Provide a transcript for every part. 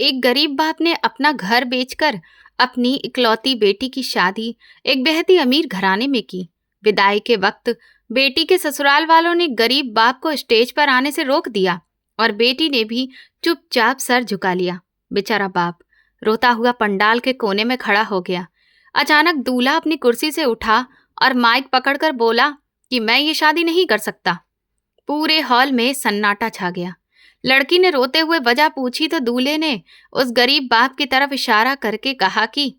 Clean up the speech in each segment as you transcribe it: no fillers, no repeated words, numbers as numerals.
एक गरीब बाप ने अपना घर बेचकर अपनी इकलौती बेटी की शादी एक बेहद ही अमीर घराने में की। विदाई के वक्त बेटी के ससुराल वालों ने गरीब बाप को स्टेज पर आने से रोक दिया और बेटी ने भी चुपचाप सर झुका लिया। बेचारा बाप रोता हुआ पंडाल के कोने में खड़ा हो गया। अचानक दूल्हा अपनी कुर्सी से उठा और माइक पकड़कर बोला कि मैं ये शादी नहीं कर सकता। पूरे हॉल में सन्नाटा छा गया। लड़की ने रोते हुए वजह पूछी तो दूल्हे ने उस गरीब बाप की तरफ इशारा करके कहा कि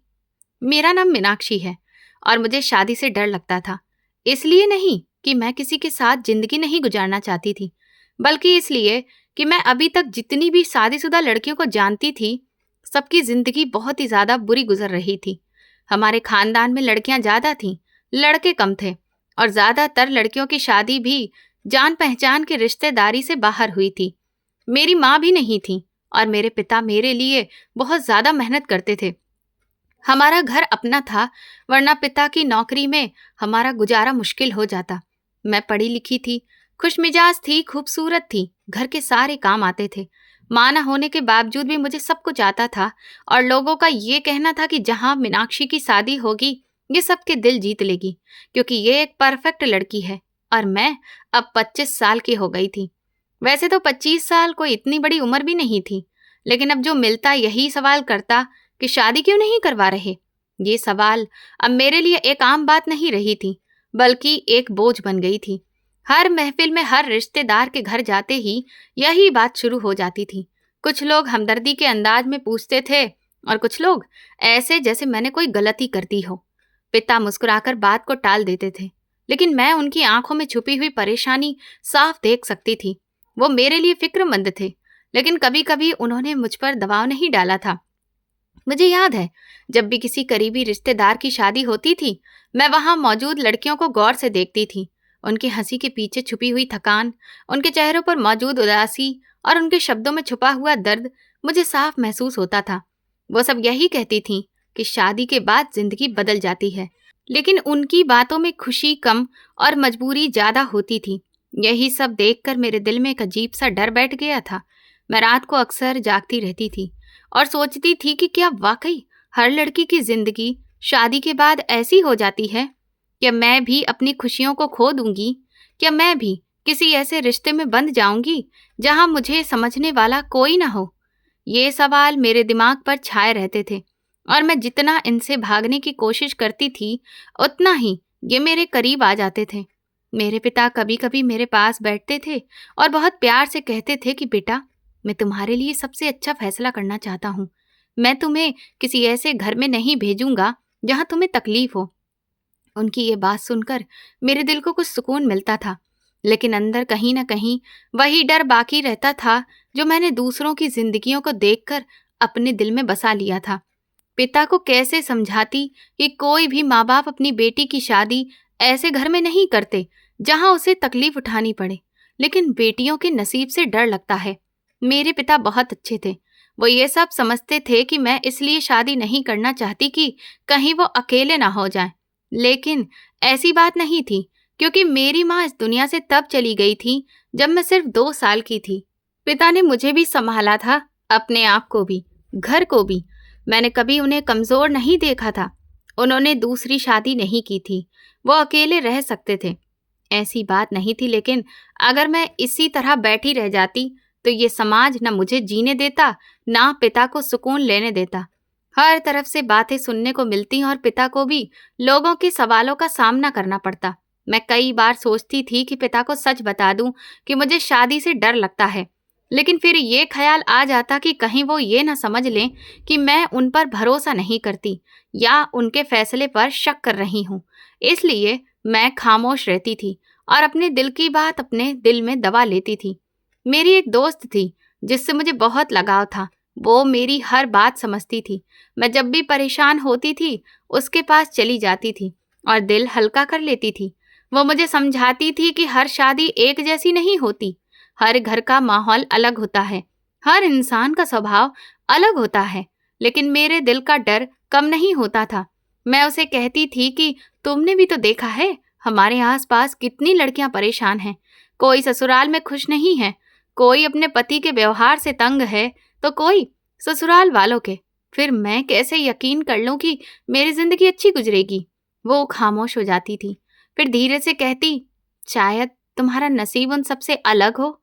मेरा नाम मीनाक्षी है और मुझे शादी से डर लगता था। इसलिए नहीं कि मैं किसी के साथ जिंदगी नहीं गुजारना चाहती थी, बल्कि इसलिए कि मैं अभी तक जितनी भी शादीशुदा लड़कियों को जानती थी, सबकी जिंदगी बहुत ही ज्यादा बुरी गुजर रही थी। हमारे खानदान में लड़कियां ज्यादा थीं, लड़के कम थे और ज्यादातर लड़कियों की शादी भी जान पहचान के रिश्तेदारी से बाहर हुई थी। मेरी माँ भी नहीं थी और मेरे पिता मेरे लिए बहुत ज्यादा मेहनत करते थे। हमारा घर अपना था, वरना पिता की नौकरी में हमारा गुजारा मुश्किल हो जाता। मैं पढ़ी लिखी थी, खुशमिजाज थी, खूबसूरत थी, घर के सारे काम आते थे। माँ न होने के बावजूद भी मुझे सब कुछ आता था और लोगों का ये कहना था कि जहाँ मीनाक्षी की शादी होगी ये सबके दिल जीत लेगी, क्योंकि ये एक परफेक्ट लड़की है। और मैं अब 25 साल की हो गई थी। वैसे तो 25 साल कोई इतनी बड़ी उम्र भी नहीं थी, लेकिन अब जो मिलता यही सवाल करता कि शादी क्यों नहीं करवा रहे। ये सवाल अब मेरे लिए एक आम बात नहीं रही थी, बल्कि एक बोझ बन गई थी। हर महफिल में हर रिश्तेदार के घर जाते ही यही बात शुरू हो जाती थी। कुछ लोग हमदर्दी के अंदाज में पूछते थे और कुछ लोग ऐसे जैसे मैंने कोई गलती कर दी हो। पिता मुस्कुराकर बात को टाल देते थे, लेकिन मैं उनकी आंखों में छुपी हुई परेशानी साफ देख सकती थी। वो मेरे लिए फिक्रमंद थे, लेकिन कभी कभी उन्होंने मुझ पर दबाव नहीं डाला था। मुझे याद है, जब भी किसी करीबी रिश्तेदार की शादी होती थी, मैं वहां मौजूद लड़कियों को गौर से देखती थी। उनकी हंसी के पीछे छुपी हुई थकान, उनके चेहरों पर मौजूद उदासी और उनके शब्दों में छुपा हुआ दर्द मुझे साफ महसूस होता था। वो सब यही कहती थीं कि शादी के बाद जिंदगी बदल जाती है, लेकिन उनकी बातों में खुशी कम और मजबूरी ज्यादा होती थी। यही सब देखकर मेरे दिल में एक अजीब सा डर बैठ गया था। मैं रात को अक्सर जागती रहती थी और सोचती थी कि क्या वाकई हर लड़की की जिंदगी शादी के बाद ऐसी हो जाती है? क्या मैं भी अपनी खुशियों को खो दूंगी? क्या मैं भी किसी ऐसे रिश्ते में बंध जाऊंगी जहां मुझे समझने वाला कोई ना हो? ये सवाल मेरे दिमाग पर छाए रहते थे और मैं जितना इनसे भागने की कोशिश करती थी, उतना ही ये मेरे करीब आ जाते थे। मेरे पिता कभी कभी मेरे पास बैठते थे और बहुत प्यार से कहते थे कि बेटा, मैं तुम्हारे लिए सबसे अच्छा फैसला करना चाहता हूँ। मैं तुम्हें किसी ऐसे घर में नहीं भेजूंगा जहाँ तुम्हें तकलीफ हो। उनकी ये बात सुनकर मेरे दिल को कुछ सुकून मिलता था, लेकिन अंदर कहीं ना कहीं वही डर बाकी रहता था जो मैंने दूसरों की जिंदगियों को देखकर अपने दिल में बसा लिया था। पिता को कैसे समझाती कि कोई भी माँ बाप अपनी बेटी की शादी ऐसे घर में नहीं करते जहां उसे तकलीफ उठानी पड़े, लेकिन बेटियों के नसीब से डर लगता है। मेरे पिता बहुत अच्छे थे। वो ये सब समझते थे कि मैं इसलिए शादी नहीं करना चाहती कि कहीं वो अकेले ना हो जाएं। लेकिन ऐसी बात नहीं थी, क्योंकि मेरी माँ इस दुनिया से तब चली गई थी जब मैं सिर्फ 2 साल की थी। पिता ने मुझे भी संभाला था, अपने आप को भी, घर को भी। मैंने कभी उन्हें कमजोर नहीं देखा था। उन्होंने दूसरी शादी नहीं की थी, वो अकेले रह सकते थे। ऐसी बात नहीं थी, लेकिन अगर मैं इसी तरह बैठी रह जाती तो ये समाज न मुझे जीने देता, ना पिता को सुकून लेने देता। हर तरफ से बातें सुनने को मिलती और पिता को भी लोगों के सवालों का सामना करना पड़ता। मैं कई बार सोचती थी कि पिता को सच बता दूं कि मुझे शादी से डर लगता है, लेकिन फिर ये ख्याल आ जाता कि कहीं वो ये ना समझ लें कि मैं उन पर भरोसा नहीं करती या उनके फैसले पर शक कर रही हूँ। इसलिए मैं खामोश रहती थी और अपने दिल की बात अपने दिल में दबा लेती थी। मेरी एक दोस्त थी जिससे मुझे बहुत लगाव था। वो मेरी हर बात समझती थी। मैं जब भी परेशान होती थी उसके पास चली जाती थी और दिल हल्का कर लेती थी। वो मुझे समझाती थी कि हर शादी एक जैसी नहीं होती, हर घर का माहौल अलग होता है, हर इंसान का स्वभाव अलग होता है। लेकिन मेरे दिल का डर कम नहीं होता था। मैं उसे कहती थी कि तुमने भी तो देखा है हमारे आसपास कितनी लड़कियां परेशान हैं। कोई ससुराल में खुश नहीं है, कोई अपने पति के व्यवहार से तंग है, तो कोई ससुराल वालों के। फिर मैं कैसे यकीन कर लूं कि मेरी जिंदगी अच्छी गुजरेगी? वो खामोश हो जाती थी, फिर धीरे से कहती, शायद तुम्हारा नसीब उन सबसे अलग हो।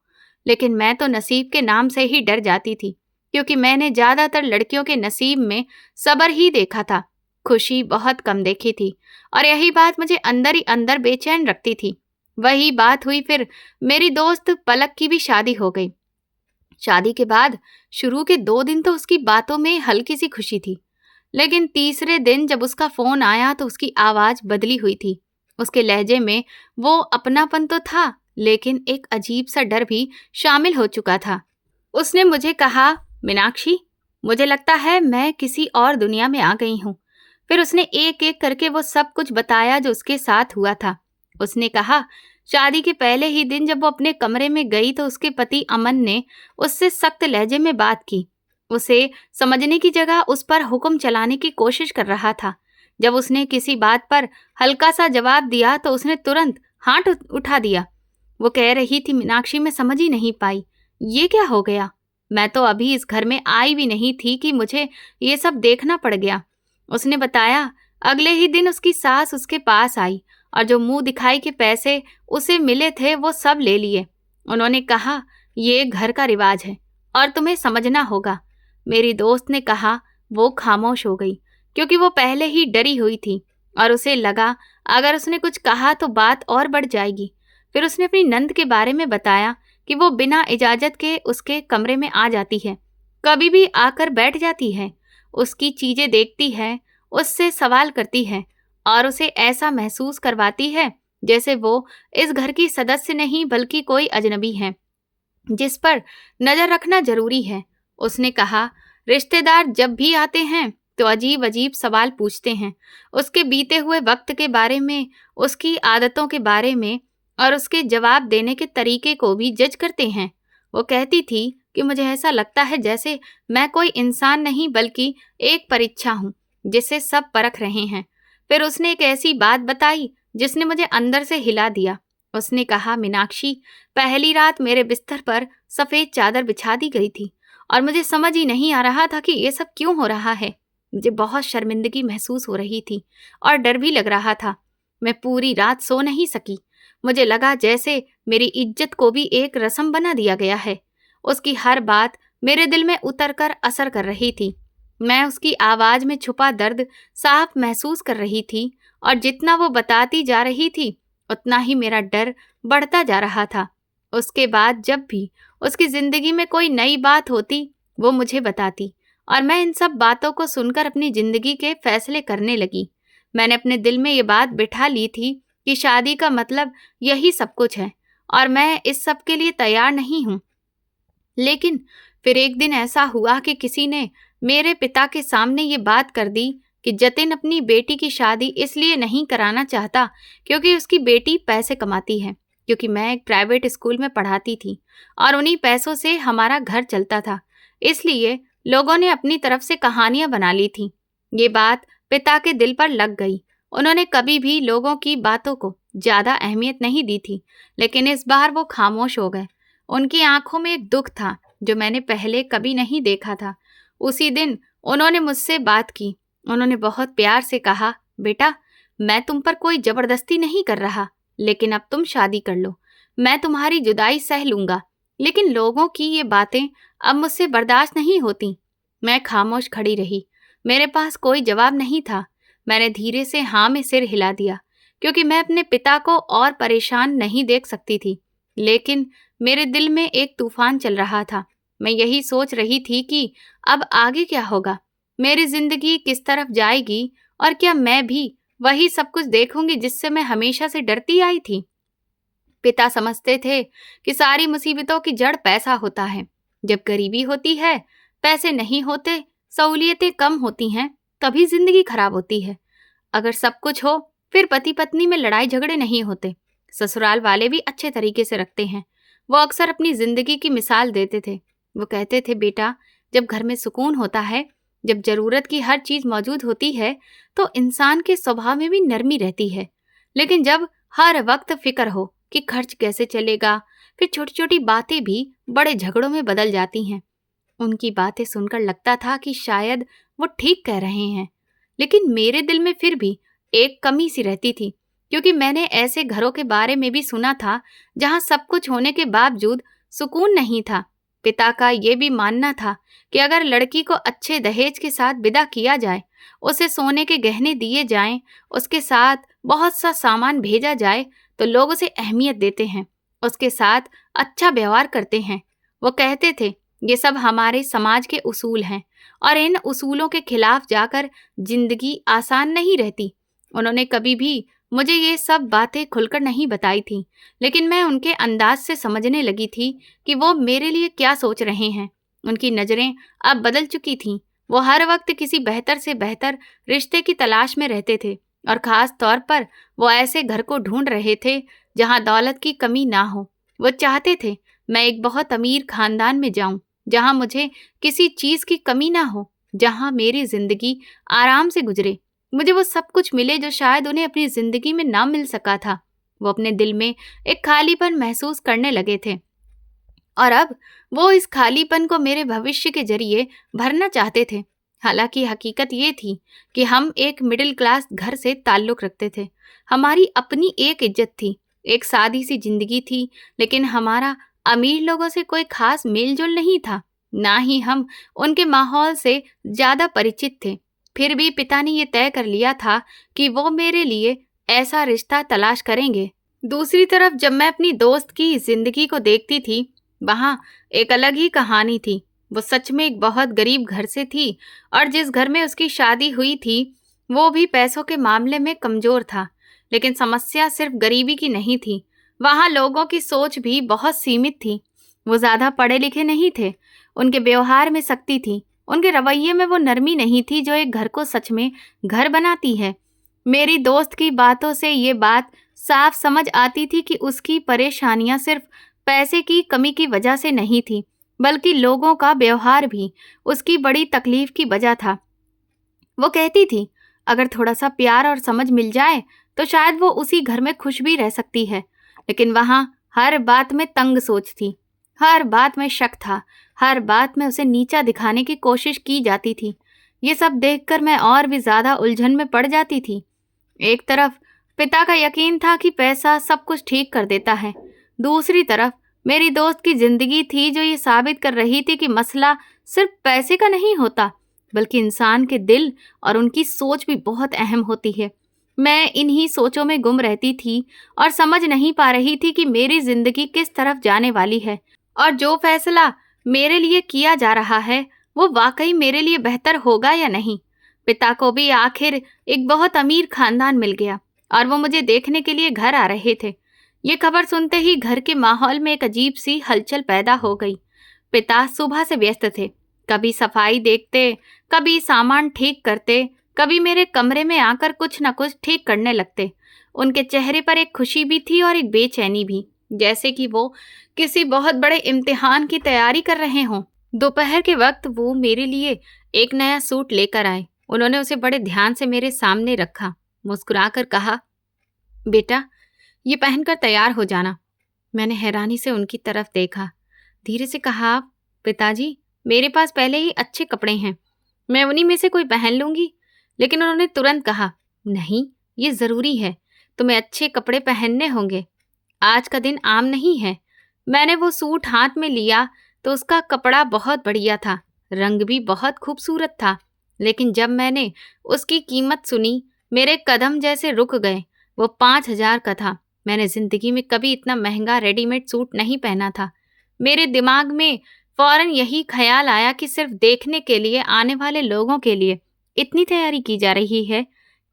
लेकिन मैं तो नसीब के नाम से ही डर जाती थी, क्योंकि मैंने ज्यादातर लड़कियों के नसीब में सब्र ही देखा था, खुशी बहुत कम देखी थी। और यही बात मुझे अंदर ही अंदर बेचैन रखती थी। वही बात हुई फिर मेरी दोस्त पलक की भी शादी हो गई। शादी के बाद शुरू के 2 दिन तो उसकी बातों में हल्की सी खुशी थी, लेकिन तीसरे दिन जब उसका फोन आया तो उसकी आवाज बदली हुई थी। उसके लहजे में वो अपनापन तो था, लेकिन एक अजीब सा डर भी शामिल हो चुका था। उसने मुझे कहा, मीनाक्षी, मुझे लगता है मैं किसी और दुनिया में आ गई हूँ। फिर उसने एक एक करके वो सब कुछ बताया जो उसके साथ हुआ था। उसने कहा, शादी के पहले ही दिन जब वो अपने कमरे में गई तो उसके पति अमन ने उससे सख्त लहजे में बात की। उसे समझने की जगह उस पर हुक्म चलाने की कोशिश कर रहा था। जब उसने किसी बात पर हल्का सा जवाब दिया तो उसने तुरंत हाथ उठा दिया। वो कह रही थी, मीनाक्षी, मैं समझ ही नहीं पाई, ये क्या हो गया? मैं तो अभी इस घर में आई भी नहीं थी कि मुझे ये सब देखना पड़ गया। उसने बताया, अगले ही दिन उसकी सास उसके पास आई और जो मुंह दिखाई के पैसे उसे मिले थे वो सब ले लिए। उन्होंने कहा, ये घर का रिवाज है और तुम्हें समझना होगा। मेरी दोस्त ने कहा। वो खामोश हो गई, क्योंकि वो पहले ही डरी हुई थी और उसे लगा अगर उसने कुछ कहा तो बात और बढ़ जाएगी। फिर उसने अपनी नंद के बारे में बताया कि वो बिना इजाजत के उसके कमरे में आ जाती है, कभी भी आकर बैठ जाती है, उसकी चीजें देखती है, उससे सवाल करती है और उसे ऐसा महसूस करवाती है जैसे वो इस घर की सदस्य नहीं बल्कि कोई अजनबी है जिस पर नजर रखना जरूरी है। उसने कहा, रिश्तेदार जब भी आते हैं तो अजीब अजीब सवाल पूछते हैं, उसके बीते हुए वक्त के बारे में, उसकी आदतों के बारे में और उसके जवाब देने के तरीके को भी जज करते हैं। वो कहती थी कि मुझे ऐसा लगता है जैसे मैं कोई इंसान नहीं बल्कि एक परीक्षा हूँ जिसे सब परख रहे हैं। फिर उसने एक ऐसी बात बताई जिसने मुझे अंदर से हिला दिया। उसने कहा, मीनाक्षी, पहली रात मेरे बिस्तर पर सफेद चादर बिछा दी गई थी और मुझे समझ ही नहीं आ रहा था कि ये सब क्यों हो रहा है। मुझे बहुत शर्मिंदगी महसूस हो रही थी और डर भी लग रहा था। मैं पूरी रात सो नहीं सकी। मुझे लगा जैसे मेरी इज्जत को भी एक रस्म बना दिया गया है। उसकी हर बात मेरे दिल में उतरकर असर कर रही थी। मैं उसकी आवाज में छुपा दर्द साफ महसूस कर रही थी और जितना वो बताती जा रही थी उतना ही मेरा डर बढ़ता जा रहा था। उसके बाद जब भी उसकी जिंदगी में कोई नई बात होती वो मुझे बताती और मैं इन सब बातों को सुनकर अपनी जिंदगी के फैसले करने लगी। मैंने अपने दिल में ये बात बिठा ली थी कि शादी का मतलब यही सब कुछ है और मैं इस सब के लिए तैयार नहीं हूँ। लेकिन फिर एक दिन ऐसा हुआ कि किसी ने मेरे पिता के सामने ये बात कर दी कि जतिन अपनी बेटी की शादी इसलिए नहीं कराना चाहता क्योंकि उसकी बेटी पैसे कमाती है, क्योंकि मैं एक प्राइवेट स्कूल में पढ़ाती थी और उन्हीं पैसों से हमारा घर चलता था। इसलिए लोगों ने अपनी तरफ से कहानियां बना ली थी। ये बात पिता के दिल पर लग गई। उन्होंने कभी भी लोगों की बातों को ज्यादा अहमियत नहीं दी थी, लेकिन इस बार वो खामोश हो गए। उनकी आंखों में एक दुख था जो मैंने पहले कभी नहीं देखा था। उसी दिन उन्होंने मुझसे बात की। उन्होंने बहुत प्यार से कहा, बेटा, मैं तुम पर कोई जबरदस्ती नहीं कर रहा, लेकिन अब तुम शादी कर लो। मैं तुम्हारी जुदाई सह लूंगा, लेकिन लोगों की ये बातें अब मुझसे बर्दाश्त नहीं होती। मैं खामोश खड़ी रही। मेरे पास कोई जवाब नहीं था। मैंने धीरे से हाँ में सिर हिला दिया, क्योंकि मैं अपने पिता को और परेशान नहीं देख सकती थी। लेकिन मेरे दिल में एक तूफान चल रहा था। मैं यही सोच रही थी कि अब आगे क्या होगा, मेरी जिंदगी किस तरफ जाएगी और क्या मैं भी वही सब कुछ देखूंगी जिससे मैं हमेशा से डरती आई थी। पिता समझते थे कि सारी मुसीबतों की जड़ पैसा होता है। जब गरीबी होती है, पैसे नहीं होते, सहूलियतें कम होती हैं, तभी जिंदगी खराब होती है। अगर सब कुछ हो फिर पति पत्नी में लड़ाई झगड़े नहीं होते। ससुराल वाले भी अच्छे तरीके से रखते हैं। वो अक्सर अपनी जिंदगी की मिसाल देते थे। वो कहते थे, बेटा, जब घर में सुकून होता है, जब जरूरत की हर चीज मौजूद होती है, तो इंसान के स्वभाव में भी नरमी रहती है। लेकिन जब हर वक्त फिक्र हो कि खर्च कैसे चलेगा, फिर छोटी छोटी बातें भी बड़े झगड़ों में बदल जाती हैं। उनकी बातें सुनकर लगता था कि शायद वो ठीक कह रहे हैं, लेकिन मेरे दिल में फिर भी एक कमी सी रहती थी, क्योंकि मैंने ऐसे घरों के बारे में भी सुना था जहां सब कुछ होने के बावजूद सुकून नहीं था। पिता का ये भी मानना था कि अगर लड़की को अच्छे दहेज के साथ विदा किया जाए, उसे सोने के गहने दिए जाएं, उसके साथ बहुत सा सामान भेजा जाए, तो लोग उसे अहमियत देते हैं, उसके साथ अच्छा व्यवहार करते हैं। वो कहते थे ये सब हमारे समाज के उसूल हैं और इन उसूलों के खिलाफ जाकर जिंदगी आसान नहीं रहती। उन्होंने कभी भी मुझे ये सब बातें खुलकर नहीं बताई थी, लेकिन मैं उनके अंदाज से समझने लगी थी कि वो मेरे लिए क्या सोच रहे हैं। उनकी नज़रें अब बदल चुकी थीं। वो हर वक्त किसी बेहतर से बेहतर रिश्ते की तलाश में रहते थे और ख़ास तौर पर वो ऐसे घर को ढूंढ रहे थे जहाँ दौलत की कमी ना हो। वो चाहते थे मैं एक बहुत अमीर खानदान में जाऊं, जहाँ मुझे किसी चीज़ की कमी ना हो, जहाँ मेरी ज़िंदगी आराम से गुजरे, मुझे वो सब कुछ मिले जो शायद उन्हें अपनी ज़िंदगी में ना मिल सका था। वो अपने दिल में एक खालीपन महसूस करने लगे थे और अब वो इस खालीपन को मेरे भविष्य के जरिए भरना चाहते थे। हालांकि हकीकत ये थी कि हम एक मिडिल क्लास घर से ताल्लुक़ रखते थे। हमारी अपनी एक इज्जत थी, एक सादी सी जिंदगी थी, लेकिन हमारा अमीर लोगों से कोई खास मेलजोल नहीं था, ना ही हम उनके माहौल से ज़्यादा परिचित थे। फिर भी पिता ने ये तय कर लिया था कि वो मेरे लिए ऐसा रिश्ता तलाश करेंगे। दूसरी तरफ जब मैं अपनी दोस्त की जिंदगी को देखती थी, वहाँ एक अलग ही कहानी थी। वो सच में एक बहुत गरीब घर से थी और जिस घर में उसकी शादी हुई थी वो भी पैसों के मामले में कमज़ोर था। लेकिन समस्या सिर्फ गरीबी की नहीं थी, वहाँ लोगों की सोच भी बहुत सीमित थी। वो ज़्यादा पढ़े लिखे नहीं थे, उनके व्यवहार में सख्ती थी, उनके रवैये में वो नरमी नहीं थी जो एक घर को सच में घर बनाती है। मेरी दोस्त की बातों से ये बात साफ समझ आती थी कि उसकी परेशानियां सिर्फ पैसे की कमी की वजह से नहीं थी, बल्कि लोगों का व्यवहार भी उसकी बड़ी तकलीफ की वजह था। वो कहती थी अगर थोड़ा सा प्यार और समझ मिल जाए तो शायद वो उसी घर में खुश भी रह सकती है, लेकिन वहाँ हर बात में तंग सोच थी, हर बात में शक था, हर बात में उसे नीचा दिखाने की कोशिश की जाती थी। ये सब देखकर मैं और भी ज़्यादा उलझन में पड़ जाती थी। एक तरफ पिता का यकीन था कि पैसा सब कुछ ठीक कर देता है, दूसरी तरफ मेरी दोस्त की जिंदगी थी जो ये साबित कर रही थी कि मसला सिर्फ पैसे का नहीं होता, बल्कि इंसान के दिल और उनकी सोच भी बहुत अहम होती है। मैं इन्हीं सोचों में गुम रहती थी और समझ नहीं पा रही थी कि मेरी जिंदगी किस तरफ जाने वाली है और जो फैसला मेरे लिए किया जा रहा है वो वाकई मेरे लिए बेहतर होगा या नहीं। पिता को भी आखिर एक बहुत अमीर खानदान मिल गया और वो मुझे देखने के लिए घर आ रहे थे। ये खबर सुनते ही घर के माहौल में एक अजीब सी हलचल पैदा हो गई। पिता सुबह से व्यस्त थे, कभी सफाई देखते, कभी सामान ठीक करते, कभी मेरे कमरे में आकर कुछ न कुछ ठीक करने लगते। उनके चेहरे पर एक खुशी भी थी और एक बेचैनी भी, जैसे कि वो किसी बहुत बड़े इम्तिहान की तैयारी कर रहे हों। दोपहर के वक्त वो मेरे लिए एक नया सूट लेकर आए। उन्होंने उसे बड़े ध्यान से मेरे सामने रखा, मुस्कुराकर कहा, बेटा ये पहनकर तैयार हो जाना। मैंने हैरानी से उनकी तरफ देखा, धीरे से कहा, पिताजी मेरे पास पहले ही अच्छे कपड़े हैं, मैं उन्हीं में से कोई पहन लूँगी। लेकिन उन्होंने तुरंत कहा, नहीं ये ज़रूरी है, तुम्हें अच्छे कपड़े पहनने होंगे, आज का दिन आम नहीं है। मैंने वो सूट हाथ में लिया तो उसका कपड़ा बहुत बढ़िया था, रंग भी बहुत खूबसूरत था, लेकिन जब मैंने उसकी कीमत सुनी मेरे कदम जैसे रुक गए। वो 5,000 का था। मैंने ज़िंदगी में कभी इतना महंगा रेडीमेड सूट नहीं पहना था। मेरे दिमाग में फौरन यही ख्याल आया कि सिर्फ देखने के लिए आने वाले लोगों के लिए इतनी तैयारी की जा रही है,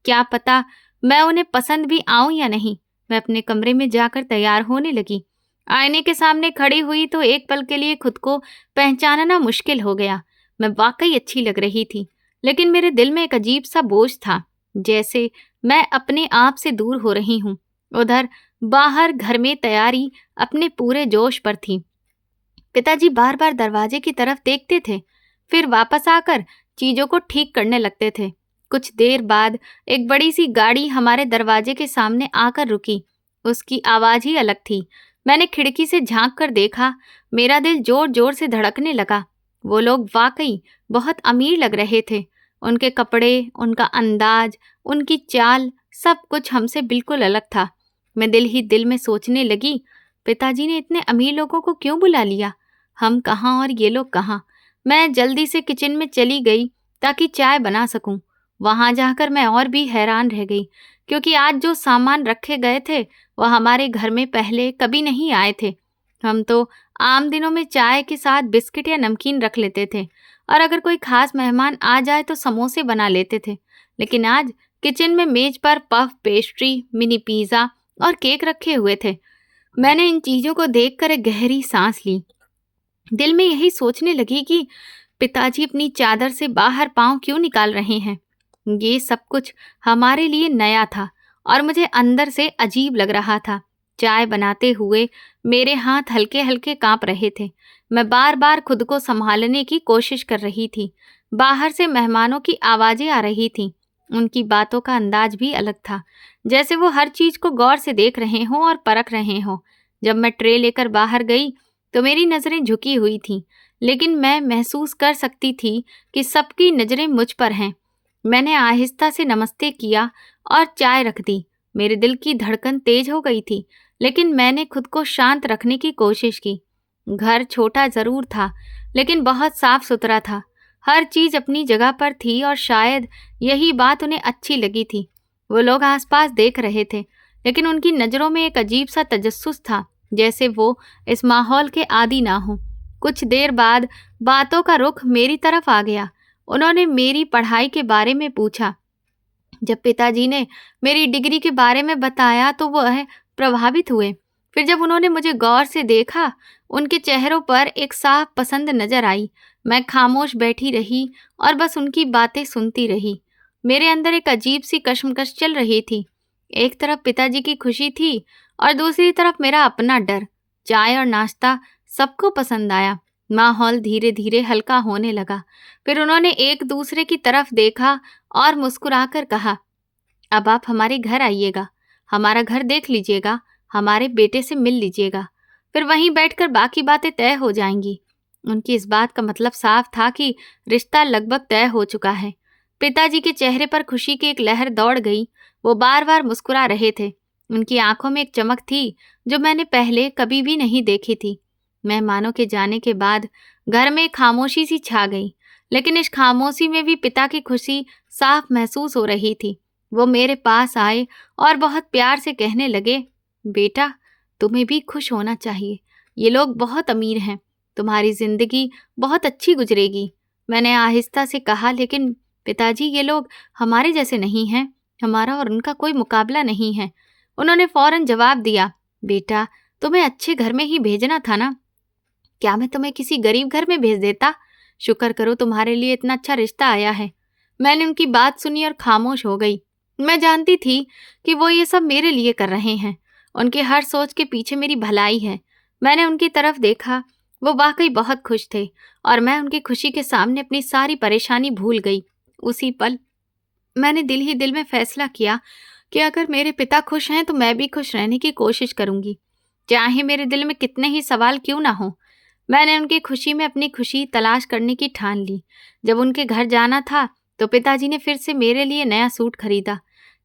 क्या पता मैं उन्हें पसंद भी आऊं या नहीं। मैं अपने कमरे में जाकर तैयार होने लगी। आईने के सामने खड़ी हुई तो एक पल के लिए खुद को पहचानना मुश्किल हो गया। मैं वाकई अच्छी लग रही थी, लेकिन मेरे दिल में एक अजीब सा बोझ था, जैसे मैं अपने आप से दूर हो रही हूँ। उधर बाहर घर में तैयारी अपने पूरे जोश पर थी। पिताजी बार बार दरवाजे की तरफ देखते थे, फिर वापस आकर चीजों को ठीक करने लगते थे। कुछ देर बाद एक बड़ी सी गाड़ी हमारे दरवाजे के सामने आकर रुकी। उसकी आवाज ही अलग थी। मैंने खिड़की से झांक कर देखा, मेरा दिल जोर जोर से धड़कने लगा। वो लोग वाकई बहुत अमीर लग रहे थे। उनके कपड़े, उनका अंदाज, उनकी चाल, सब कुछ हमसे बिल्कुल अलग था। मैं दिल ही दिल में सोचने लगी, पिताजी ने इतने अमीर लोगों को क्यों बुला लिया? हम कहाँ और ये लोग कहाँ? मैं जल्दी से किचन में चली गई ताकि चाय बना सकूं। वहां जाकर मैं और भी हैरान रह गई, क्योंकि आज जो सामान रखे गए थे वह हमारे घर में पहले कभी नहीं आए थे। हम तो आम दिनों में चाय के साथ बिस्किट या नमकीन रख लेते थे, और अगर कोई खास मेहमान आ जाए तो समोसे बना लेते थे। लेकिन आज किचन में मेज पर पफ पेस्ट्री, मिनी पिज्जा और केक रखे हुए थे। मैंने इन चीजों को देखकर एक गहरी सांस ली। दिल में यही सोचने लगी कि पिताजी अपनी चादर से बाहर पांव क्यों निकाल रहे हैं। ये सब कुछ हमारे लिए नया था और मुझे अंदर से अजीब लग रहा था। चाय बनाते हुए मेरे हाथ हल्के हल्के कांप रहे थे। मैं बार बार खुद को संभालने की कोशिश कर रही थी। बाहर से मेहमानों की आवाजें आ रही थीं। उनकी बातों का अंदाज भी अलग था, जैसे वो हर चीज को गौर से देख रहे हों और परख रहे हों। जब मैं ट्रे लेकर बाहर गई तो मेरी नजरें झुकी हुई थीं, लेकिन मैं महसूस कर सकती थी कि सबकी नजरें मुझ पर हैं। मैंने आहिस्ता से नमस्ते किया और चाय रख दी। मेरे दिल की धड़कन तेज हो गई थी, लेकिन मैंने खुद को शांत रखने की कोशिश की। घर छोटा जरूर था, लेकिन बहुत साफ सुथरा था। हर चीज अपनी जगह पर थी और शायद यही बात उन्हें अच्छी लगी थी। वो लोग आसपास देख रहे थे, लेकिन उनकी नजरों में एक अजीब सा तजस्सुस था, जैसे वो इस माहौल के आदी ना हो। कुछ देर बाद बातों का रुख मेरी तरफ आ गया। उन्होंने मेरी पढ़ाई के बारे में पूछा। जब पिताजी ने मेरी डिग्री के बारे में बताया तो वह प्रभावित हुए। फिर जब उन्होंने मुझे गौर से देखा, उनके चेहरों पर एक साफ पसंद नजर आई। मैं खामोश बैठी रही और बस उनकी बातें सुनती रही। मेरे अंदर एक अजीब सी कश्मकश चल रही थी। एक तरफ पिताजी की खुशी थी और दूसरी तरफ मेरा अपना डर। चाय और नाश्ता सबको पसंद आया। माहौल धीरे धीरे हल्का होने लगा। फिर उन्होंने एक दूसरे की तरफ देखा और मुस्कुराकर कहा, अब आप हमारे घर आइएगा, हमारा घर देख लीजिएगा, हमारे बेटे से मिल लीजिएगा, फिर वहीं बैठकर बाकी बातें तय हो जाएंगी। उनकी इस बात का मतलब साफ था कि रिश्ता लगभग तय हो चुका है। पिताजी के चेहरे पर खुशी की एक लहर दौड़ गई। वो बार बार मुस्कुरा रहे थे। उनकी आंखों में एक चमक थी जो मैंने पहले कभी भी नहीं देखी थी। मेहमानों के जाने के बाद घर में खामोशी सी छा गई, लेकिन इस खामोशी में भी पिता की खुशी साफ महसूस हो रही थी। वो मेरे पास आए और बहुत प्यार से कहने लगे, बेटा, तुम्हें भी खुश होना चाहिए। ये लोग बहुत अमीर हैं, तुम्हारी जिंदगी बहुत अच्छी गुजरेगी। मैंने आहिस्ता से कहा, लेकिन पिताजी, ये लोग हमारे जैसे नहीं हैं, हमारा और उनका कोई मुकाबला नहीं है। उन्होंने फौरन जवाब दिया, बेटा, तुम्हें अच्छे घर में ही भेजना था ना। क्या मैं तुम्हें किसी गरीब घर में भेज देता? शुक्र करो तुम्हारे लिए इतना अच्छा रिश्ता आया है। मैंने उनकी बात सुनी और खामोश हो गई। मैं जानती थी कि वो ये सब मेरे लिए कर रहे हैं। उनके हर सोच के पीछे मेरी भलाई है। मैंने उनकी तरफ देखा। वो वाकई बहुत खुश थे और मैं उनकी खुशी के सामने अपनी सारी परेशानी भूल गई। उसी पल मैंने दिल ही दिल में फैसला किया कि अगर मेरे पिता खुश हैं तो मैं भी खुश रहने की कोशिश करूंगी, चाहे मेरे दिल में कितने ही सवाल क्यों ना हो। मैंने उनकी खुशी में अपनी खुशी तलाश करने की ठान ली। जब उनके घर जाना था तो पिताजी ने फिर से मेरे लिए नया सूट खरीदा।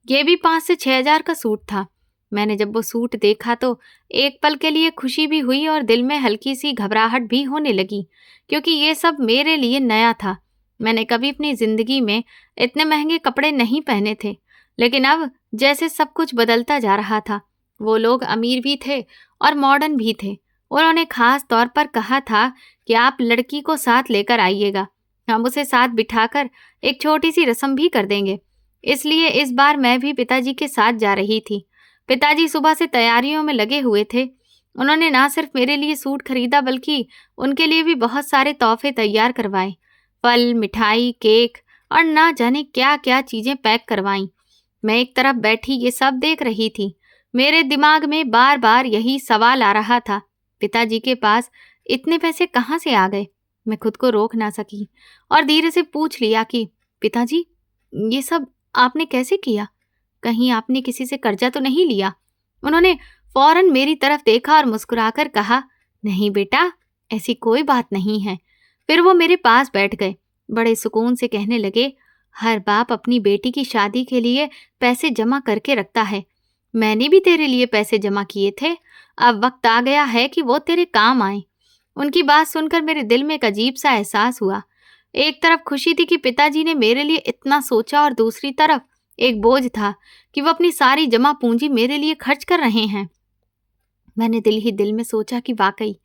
ये भी 5 से 6 हजार का सूट था। मैंने जब वो सूट देखा तो एक पल के लिए खुशी भी हुई और दिल में हल्की सी घबराहट भी होने लगी, क्योंकि ये सब मेरे लिए नया था। मैंने कभी अपनी जिंदगी में इतने महंगे कपड़े नहीं पहने थे, लेकिन अब जैसे सब कुछ बदलता जा रहा था। वो लोग अमीर भी थे और मॉडर्न भी थे। उन्होंने खास तौर पर कहा था कि आप लड़की को साथ लेकर आइएगा, हम उसे साथ बिठाकर एक छोटी सी रस्म भी कर देंगे। इसलिए इस बार मैं भी पिताजी के साथ जा रही थी। पिताजी सुबह से तैयारियों में लगे हुए थे। उन्होंने ना सिर्फ मेरे लिए सूट खरीदा, बल्कि उनके लिए भी बहुत सारे तोहफे तैयार करवाए। फल, मिठाई, केक और ना जाने क्या क्या चीजें पैक करवाईं। मैं एक तरफ बैठी ये सब देख रही थी। मेरे दिमाग में बार बार यही सवाल आ रहा था, पिताजी के पास इतने पैसे कहाँ से आ गए? मैं खुद को रोक ना सकी और धीरे से पूछ लिया कि पिताजी, ये सब आपने कैसे किया? कहीं आपने किसी से कर्जा तो नहीं लिया? उन्होंने फौरन मेरी तरफ देखा और मुस्कुराकर कहा, नहीं बेटा, ऐसी कोई बात नहीं है। फिर वो मेरे पास बैठ गए। बड़े सुकून से कहने लगे, हर बाप अपनी बेटी की शादी के लिए पैसे जमा करके रखता है। मैंने भी तेरे लिए पैसे जमा किए थे। अब वक्त आ गया है कि वो तेरे काम आए। उनकी बात सुनकर मेरे दिल में एक अजीब सा एहसास हुआ। एक तरफ खुशी थी कि पिताजी ने मेरे लिए इतना सोचा, और दूसरी तरफ एक बोझ था कि वो अपनी सारी जमा पूंजी मेरे लिए खर्च कर रहे हैं। मैंने दिल ही दिल में सोचा कि वाकई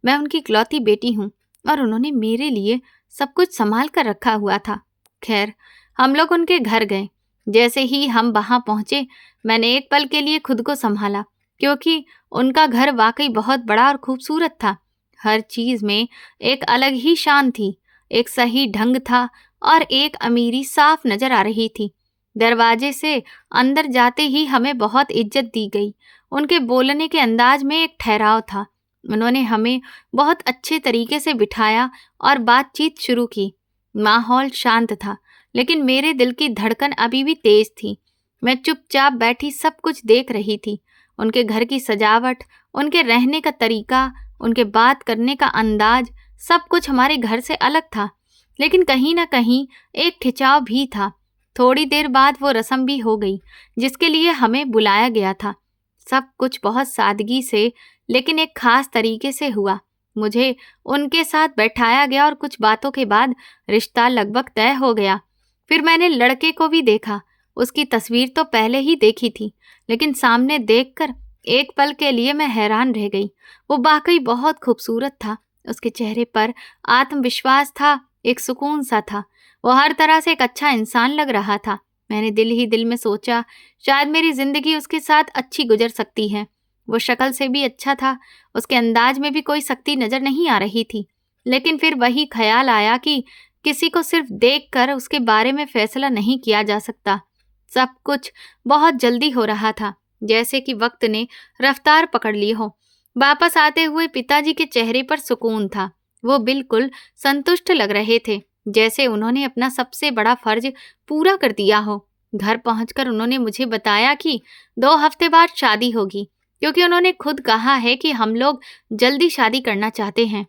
मैं उनकी इकलौती बेटी हूँ और उन्होंने मेरे लिए सब कुछ संभाल कर रखा हुआ था। खैर, हम लोग उनके घर गए। जैसे ही हम वहां पहुंचे, मैंने एक पल के लिए खुद को संभाला, क्योंकि उनका घर वाकई बहुत बड़ा और खूबसूरत था। हर चीज में एक अलग ही शान थी, एक सही ढंग था और एक अमीरी साफ नजर आ रही थी। दरवाजे से अंदर जाते ही हमें बहुत इज्जत दी गई। उनके बोलने के अंदाज में एक ठहराव था। उन्होंने हमें बहुत अच्छे तरीके से बिठाया और बातचीत शुरू की। माहौल शांत था, लेकिन मेरे दिल की धड़कन अभी भी तेज थी। मैं चुपचाप बैठी सब कुछ देख रही थी। उनके घर की सजावट, उनके रहने का तरीका, उनके बात करने का अंदाज, सब कुछ हमारे घर से अलग था, लेकिन कहीं ना कहीं एक खिंचाव भी था। थोड़ी देर बाद वो रस्म भी हो गई जिसके लिए हमें बुलाया गया था। सब कुछ बहुत सादगी से, लेकिन एक खास तरीके से हुआ। मुझे उनके साथ बैठाया गया और कुछ बातों के बाद रिश्ता लगभग तय हो गया। फिर मैंने लड़के को भी देखा। उसकी तस्वीर तो पहले ही देखी थी, लेकिन सामने देखकर एक पल के लिए मैं हैरान रह गई। वो वाकई बहुत खूबसूरत था। उसके चेहरे पर आत्मविश्वास था, एक सुकून सा था। वो हर तरह से एक अच्छा इंसान लग रहा था। मैंने दिल ही दिल में सोचा, शायद मेरी जिंदगी उसके साथ अच्छी गुजर सकती है। वो शक्ल से भी अच्छा था, उसके अंदाज में भी कोई सख्ती नजर नहीं आ रही थी। लेकिन फिर वही ख्याल आया कि किसी को सिर्फ देखकर उसके बारे में फैसला नहीं किया जा सकता। सब कुछ बहुत जल्दी हो रहा था, जैसे कि वक्त ने रफ्तार पकड़ ली हो। वापस आते हुए पिताजी के चेहरे पर सुकून था। वो बिल्कुल संतुष्ट लग रहे थे, जैसे उन्होंने अपना सबसे बड़ा फर्ज पूरा कर दिया हो। घर पहुंचकर उन्होंने मुझे बताया कि 2 हफ्ते बाद शादी होगी, क्योंकि उन्होंने खुद कहा है कि हम लोग जल्दी शादी करना चाहते हैं।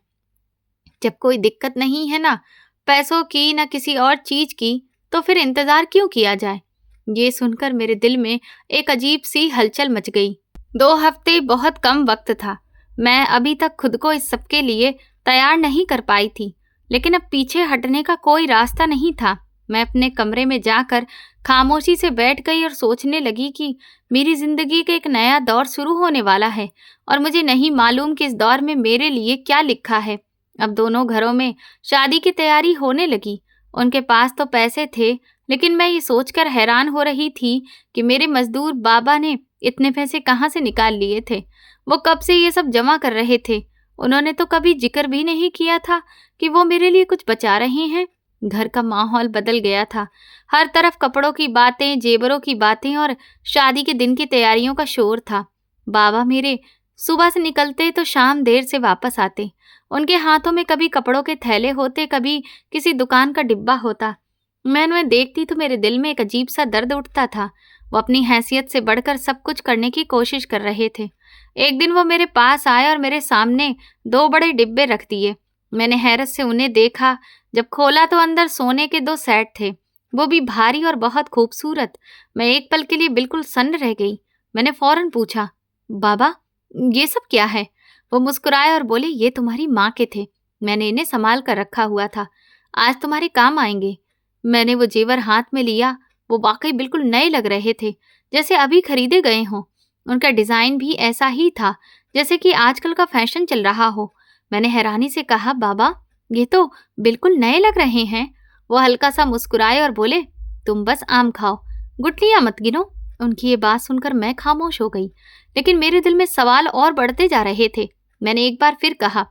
जब कोई दिक्कत नहीं है ना पैसों की, ना किसी और चीज की, तो फिर इंतजार क्यों किया जाए। ये सुनकर मेरे दिल में एक अजीब सी हलचल मच गई। 2 हफ्ते बहुत कम वक्त था। मैं अभी तक खुद को इस सब के लिए तैयार नहीं कर पाई थी, लेकिन अब पीछे हटने का कोई रास्ता नहीं था। मैं अपने कमरे में जाकर खामोशी से बैठ गई और सोचने लगी कि मेरी जिंदगी का एक नया दौर शुरू होने वाला है, और मुझे नहीं मालूम कि इस दौर में मेरे लिए क्या लिखा है। अब दोनों घरों में शादी की तैयारी होने लगी। उनके पास तो पैसे थे, लेकिन मैं ये सोचकर हैरान हो रही थी कि मेरे मजदूर बाबा ने इतने पैसे कहाँ से निकाल लिए थे। वो कब से ये सब जमा कर रहे थे। उन्होंने तो कभी जिक्र भी नहीं किया था कि वो मेरे लिए कुछ बचा रहे हैं। घर का माहौल बदल गया था। हर तरफ कपड़ों की बातें, जेवरों की बातें और शादी के दिन की तैयारियों का शोर था। बाबा मेरे सुबह से निकलते तो शाम देर से वापस आते। उनके हाथों में कभी कपड़ों के थैले होते, कभी किसी दुकान का डिब्बा होता। मैं उन्हें देखती तो मेरे दिल में एक अजीब सा दर्द उठता था। वो अपनी हैसियत से बढ़कर सब कुछ करने की कोशिश कर रहे थे। एक दिन वो मेरे पास आए और मेरे सामने 2 बड़े डिब्बे रख दिए। मैंने हैरत से उन्हें देखा। जब खोला तो अंदर सोने के 2 सेट थे, वो भी भारी और बहुत खूबसूरत। मैं एक पल के लिए बिल्कुल सन्न रह गई। मैंने फौरन पूछा, बाबा ये सब क्या है? वो मुस्कुराए और बोले, ये तुम्हारी माँ के थे। मैंने इन्हें संभाल कर रखा हुआ था, आज तुम्हारे काम आएंगे। मैंने वो जेवर हाथ में लिया। वो वाकई बिल्कुल नए लग रहे थे, जैसे अभी खरीदे गए हों। उनका डिजाइन भी ऐसा ही था जैसे कि आजकल का फैशन चल रहा हो। मैंने हैरानी से कहा, बाबा ये तो बिल्कुल नए लग रहे हैं। वो हल्का सा मुस्कुराए और बोले, तुम बस आम खाओ, गुठलियां मत गिनो। उनकी ये बात सुनकर मैं खामोश हो गई, लेकिन मेरे दिल में सवाल और बढ़ते जा रहे थे। मैंने एक बार फिर कहा,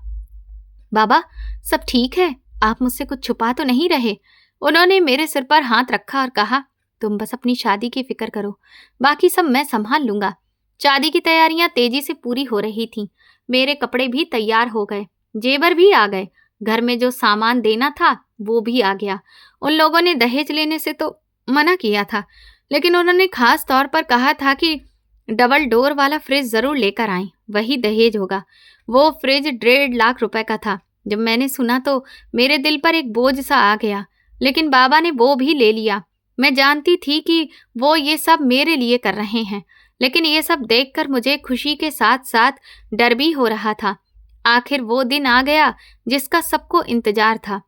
बाबा सब ठीक है? आप मुझसे कुछ छुपा तो नहीं रहे? उन्होंने मेरे सिर पर हाथ रखा और कहा, तुम बस अपनी शादी की फिक्र करो, बाकी सब मैं संभाल लूंगा। शादी की तैयारियां तेजी से पूरी हो रही थीं। मेरे कपड़े भी तैयार हो गए, जेवर भी आ गए, घर में जो सामान देना था वो भी आ गया। उन लोगों ने दहेज लेने से तो मना किया था, लेकिन उन्होंने खास तौर पर कहा था कि डबल डोर वाला फ्रिज जरूर लेकर आएं, वही दहेज होगा। वो फ्रिज 1.5 लाख रुपए का था। जब मैंने सुना तो मेरे दिल पर एक बोझ सा आ गया, लेकिन बाबा ने वो भी ले लिया। मैं जानती थी कि वो ये सब मेरे लिए कर रहे हैं, लेकिन ये सब देखकर मुझे खुशी के साथ साथ डर भी हो रहा था। आखिर वो दिन आ गया जिसका सबको इंतजार था।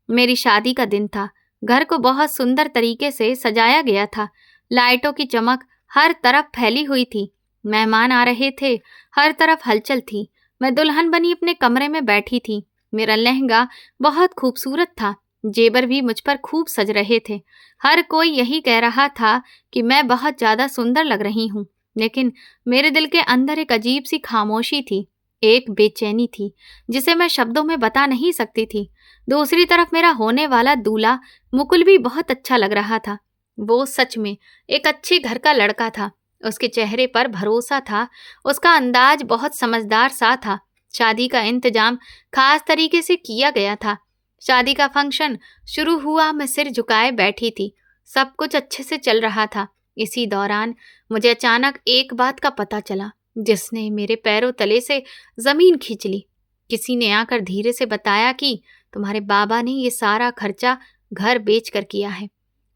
मेरी शादी का दिन था। घर को बहुत सुंदर तरीके से सजाया गया था। लाइटों की चमक हर तरफ फैली हुई थी। मेहमान आ रहे थे। हर तरफ हलचल थी। मैं दुल्हन बनी अपने कमरे में बैठी थी। मेरा लहंगा बहुत खूबसूरत था। जेवर भी मुझ पर खूब सज रहे थे। हर कोई यही कह रहा था कि मैं बहुत ज्यादा सुंदर लग रही हूँ, लेकिन मेरे दिल के अंदर एक अजीब सी खामोशी थी, एक बेचैनी थी जिसे मैं शब्दों में बता नहीं सकती थी। दूसरी तरफ मेरा होने वाला दूल्हा मुकुल भी बहुत अच्छा लग रहा था। वो सच में एक अच्छे घर का लड़का था। उसके चेहरे पर भरोसा था। उसका अंदाज बहुत समझदार सा था। शादी का इंतजाम खास तरीके से किया गया था। शादी का फंक्शन शुरू हुआ। मैं सिर झुकाए बैठी थी। सब कुछ अच्छे से चल रहा था। इसी दौरान मुझे अचानक एक बात का पता चला, जिसने मेरे पैरों तले से जमीन खींच ली। किसी ने आकर धीरे से बताया कि तुम्हारे बाबा ने ये सारा खर्चा घर बेच कर किया है।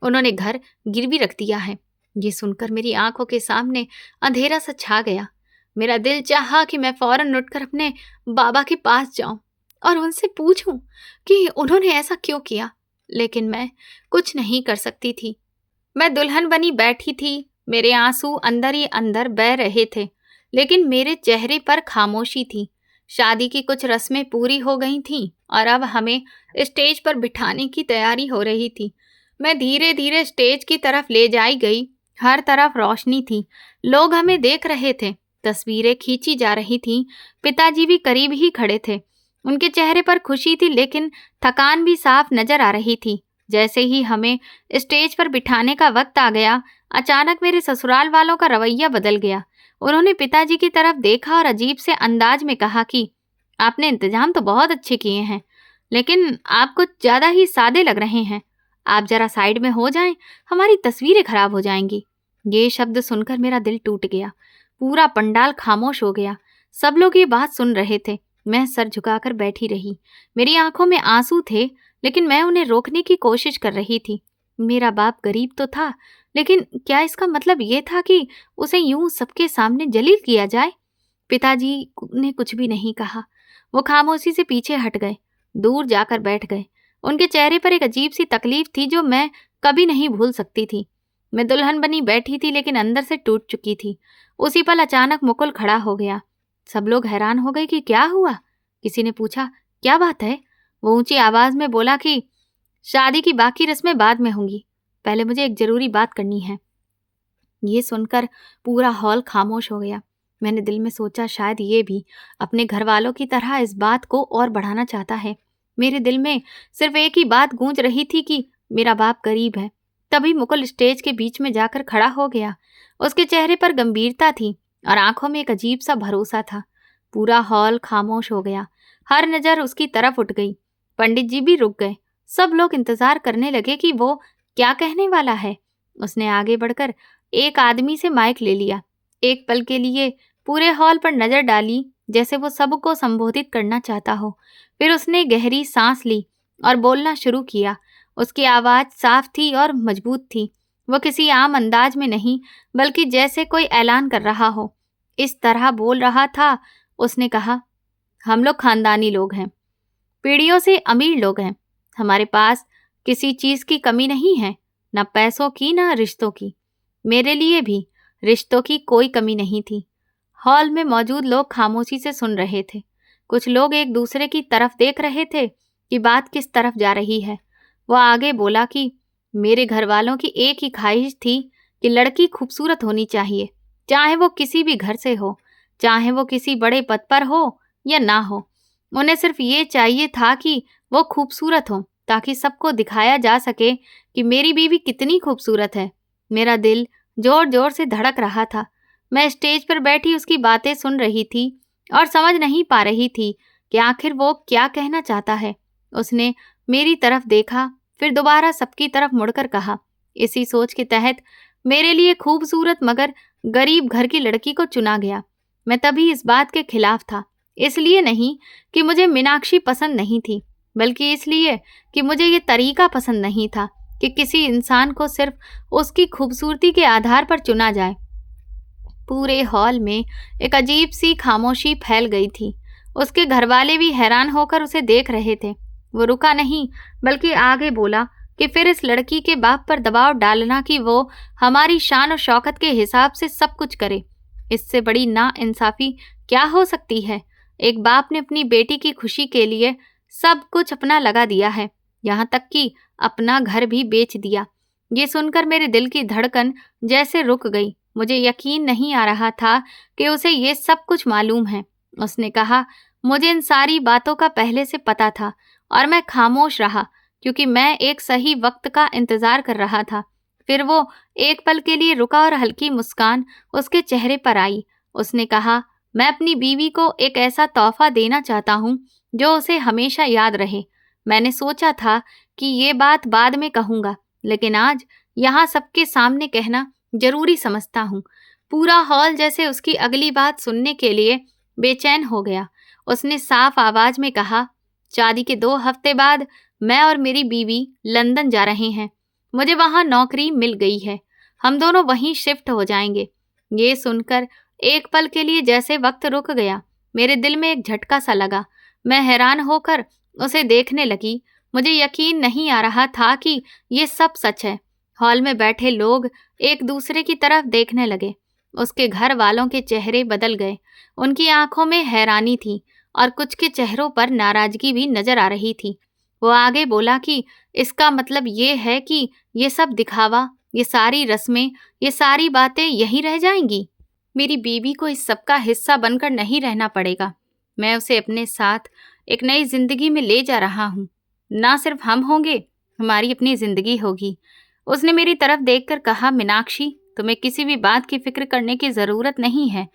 उन्होंने घर गिरवी रख दिया है। ये सुनकर मेरी आंखों के सामने अंधेरा सा छा गया। मेरा दिल चाहा कि मैं फौरन उठकर अपने बाबा के पास जाऊं और उनसे पूछूं कि उन्होंने ऐसा क्यों किया, लेकिन मैं कुछ नहीं कर सकती थी। मैं दुल्हन बनी बैठी थी। मेरे आंसू अंदर ही अंदर बह रहे थे, लेकिन मेरे चेहरे पर खामोशी थी। शादी की कुछ रस्में पूरी हो गई थीं और अब हमें स्टेज पर बिठाने की तैयारी हो रही थी। मैं धीरे धीरे स्टेज की तरफ ले जाई गई। हर तरफ रोशनी थी। लोग हमें देख रहे थे। तस्वीरें खींची जा रही थीं। पिताजी भी करीब ही खड़े थे। उनके चेहरे पर खुशी थी, लेकिन थकान भी साफ नजर आ रही थी। जैसे ही हमें स्टेज पर बिठाने का वक्त आ गया, अचानक मेरे ससुराल वालों का रवैया बदल गया। उन्होंने पिताजी की तरफ देखा और अजीब से अंदाज में कहा कि आपने इंतजाम तो बहुत अच्छे किए हैं, लेकिन आप कुछ ज्यादा ही सादे लग रहे हैं। आप जरा साइड में हो जाएं, हमारी तस्वीरें खराब हो जाएंगी। ये शब्द सुनकर मेरा दिल टूट गया। पूरा पंडाल खामोश हो गया। सब लोग ये बात सुन रहे थे। मैं सर झुकाकर बैठी रही। मेरी आंखों में आंसू थे, लेकिन मैं उन्हें रोकने की कोशिश कर रही थी। मेरा बाप गरीब तो था, लेकिन क्या इसका मतलब ये था कि उसे यूं सबके सामने जलील किया जाए? पिताजी ने कुछ भी नहीं कहा। वो खामोशी से पीछे हट गए, दूर जाकर बैठ गए। उनके चेहरे पर एक अजीब सी तकलीफ थी जो मैं कभी नहीं भूल सकती थी। मैं दुल्हन बनी बैठी थी, लेकिन अंदर से टूट चुकी थी। उसी पल अचानक मुकुल खड़ा हो गया। सब लोग हैरान हो गए कि क्या हुआ। किसी ने पूछा, क्या बात है? वो ऊंची आवाज में बोला कि शादी की बाकी रस्में बाद में होंगी, पहले मुझे एक जरूरी बात करनी है। ये सुनकर पूरा हॉल खामोश हो गया। मैंने दिल में सोचा, शायद ये भी अपने घर वालों की तरह इस बात को और बढ़ाना चाहता है। मेरे दिल में सिर्फ एक ही बात गूंज रही थी कि मेरा बाप गरीब है। तभी मुकुल स्टेज के बीच में जाकर खड़ा हो गया। उसके चेहरे पर गंभीरता थी और आंखों में एक अजीब सा भरोसा था। पूरा हॉल खामोश हो गया। हर नजर उसकी तरफ उठ गई। पंडित जी भी रुक गए। सब लोग इंतजार करने लगे कि वो क्या कहने वाला है। उसने आगे बढ़कर एक आदमी से माइक ले लिया। एक पल के लिए पूरे हॉल पर नजर डाली, जैसे वो सबको संबोधित करना चाहता हो। फिर उसने गहरी सांस ली और बोलना शुरू किया। उसकी आवाज साफ थी और मजबूत थी। वो किसी आम अंदाज में नहीं, बल्कि जैसे कोई ऐलान कर रहा हो, इस तरह बोल रहा था। उसने कहा, हम लोग खानदानी लोग हैं, पीढ़ियों से अमीर लोग हैं। हमारे पास किसी चीज की कमी नहीं है, न पैसों की न रिश्तों की। मेरे लिए भी रिश्तों की कोई कमी नहीं थी। हॉल में मौजूद लोग खामोशी से सुन रहे थे। कुछ लोग एक दूसरे की तरफ देख रहे थे कि बात किस तरफ जा रही है। वो आगे बोला कि मेरे घर वालों की एक ही ख्वाहिश थी कि लड़की खूबसूरत होनी चाहिए, चाहे वो किसी भी घर से हो, चाहे वो किसी बड़े पद पर हो या ना हो। उन्हें सिर्फ ये चाहिए था कि वो खूबसूरत हो, ताकि सबको दिखाया जा सके कि मेरी बीवी कितनी खूबसूरत है। मेरा दिल जोर जोर से धड़क रहा था। मैं स्टेज पर बैठी उसकी बातें सुन रही थी और समझ नहीं पा रही थी कि आखिर वो क्या कहना चाहता है। उसने मेरी तरफ देखा, फिर दोबारा सबकी तरफ मुड़कर कहा, इसी सोच के तहत मेरे लिए खूबसूरत मगर गरीब घर की लड़की को चुना गया। मैं तभी इस बात के खिलाफ था। इसलिए नहीं कि मुझे मीनाक्षी पसंद नहीं थी, बल्कि इसलिए कि मुझे ये तरीका पसंद नहीं था कि किसी इंसान को सिर्फ उसकी खूबसूरती के आधार पर चुना जाए। पूरे हॉल में एक अजीब सी खामोशी फैल गई थी। उसके घरवाले भी हैरान होकर उसे देख रहे थे। वो रुका नहीं, बल्कि आगे बोला कि फिर इस लड़की के बाप पर दबाव डालना कि वो हमारी शान और शौकत के हिसाब से सब कुछ करे, इससे बड़ी नाइंसाफी क्या हो सकती है। एक बाप ने अपनी बेटी की खुशी के लिए सब कुछ अपना लगा दिया है, यहाँ तक कि अपना घर भी बेच दिया। ये सुनकर मेरे दिल की धड़कन जैसे रुक गई। मुझे यकीन नहीं आ रहा था कि उसे ये सब कुछ मालूम है। उसने कहा, मुझे इन सारी बातों का पहले से पता था और मैं खामोश रहा क्योंकि मैं एक सही वक्त का इंतजार कर रहा था। फिर वो एक पल के लिए रुका और हल्की मुस्कान उसके चेहरे पर आई। उसने कहा, मैं अपनी बीवी को एक ऐसा तोहफा देना चाहता हूँ जो उसे हमेशा याद रहे। मैंने सोचा था कि ये बात बाद में कहूँगा, लेकिन आज यहाँ सबके सामने कहना जरूरी समझता हूँ। पूरा हॉल जैसे उसकी अगली बात सुनने के लिए बेचैन हो गया। उसने साफ आवाज में कहा, शादी के 2 हफ्ते बाद मैं और मेरी बीवी लंदन जा रहे हैं। मुझे वहाँ नौकरी मिल गई है। हम दोनों वहीं शिफ्ट हो जाएंगे। ये सुनकर एक पल के लिए जैसे वक्त रुक गया। मेरे दिल में एक झटका सा लगा। मैं हैरान होकर उसे देखने लगी। मुझे यकीन नहीं आ रहा था कि ये सब सच है। हॉल में बैठे लोग एक दूसरे की तरफ देखने लगे। उसके घर वालों के चेहरे बदल गए। उनकी आंखों में हैरानी थी और कुछ के चेहरों पर नाराजगी भी नजर आ रही थी। वो आगे बोला कि इसका मतलब ये है कि ये सब दिखावा, ये सारी रस्में, ये सारी बातें यहीं रह जाएंगी। मेरी बीवी को इस सब का हिस्सा बनकर नहीं रहना पड़ेगा। मैं उसे अपने साथ एक नई जिंदगी में ले जा रहा हूँ। ना सिर्फ हम होंगे, हमारी अपनी जिंदगी होगी। उसने मेरी तरफ देखकर कहा, मीनाक्षी, तुम्हें किसी भी बात की फिक्र करने की जरूरत नहीं है।